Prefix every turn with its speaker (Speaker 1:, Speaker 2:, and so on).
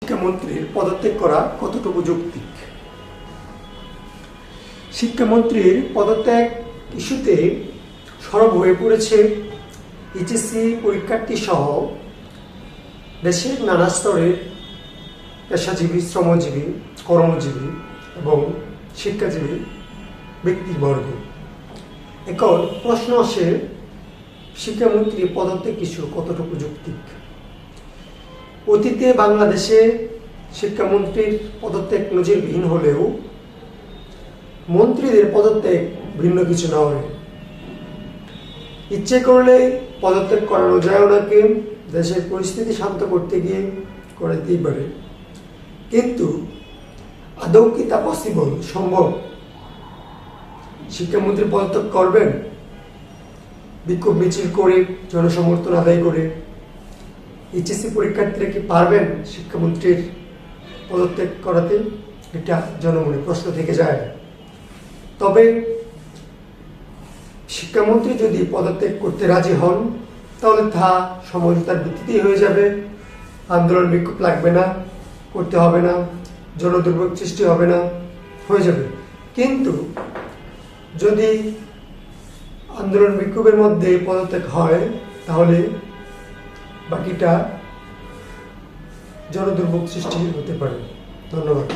Speaker 1: শিক্ষামন্ত্রীর পদত্যাগ করা কতটুকু যৌক্তিক? শিক্ষামন্ত্রীর পদত্যাগ ইস্যুতে সরব হয়ে পড়েছে এইচএসসি পরীক্ষার্থী সহ দেশের নানা স্তরের পেশাজীবী, শ্রমজীবী, কর্মজীবী এবং শিক্ষাজীবী ব্যক্তিবর্গ। এখন প্রশ্ন আসে, শিক্ষামন্ত্রীর পদত্যাগ ইস্যু কতটুকু যৌক্তিক? অতীতে বাংলাদেশে শিক্ষামন্ত্রীর পদত্যাগ নজিরবিহীন হলেও মন্ত্রীদের পদত্যাগ ভিন্ন কিছু নয়। ইচ্ছে করলে পদত্যাগ করানো যায় ওনাকে, দেশের পরিস্থিতি শান্ত করতে গিয়ে করাতেই পারে, কিন্তু আদৌ কি তা পসিবল, সম্ভব? শিক্ষামন্ত্রী পদত্যাগ করবেন বিক্ষোভ মিছিল করে, জনসমর্থন আদায় করে? এইচএসসি পরীক্ষার্থীরা কি পারবেন শিক্ষামন্ত্রীর পদত্যাগ করাতে? এটা জনমনে প্রশ্ন থেকে যায়। তবে শিক্ষামন্ত্রী যদি পদত্যাগ করতে রাজি হন, তাহলে তা সমঝোতার ভিত্তিতেই হয়ে যাবে। আন্দোলন বিক্ষোভ লাগবে না, করতে হবে না, জনদুর্ভোগ সৃষ্টি হবে না, হয়ে যাবে। কিন্তু যদি আন্দোলন বিক্ষোভের মধ্যে পদত্যাগ হয়, তাহলে বাকিটা জনদুর্ভোগ সৃষ্টি হতে পারে। ধন্যবাদ।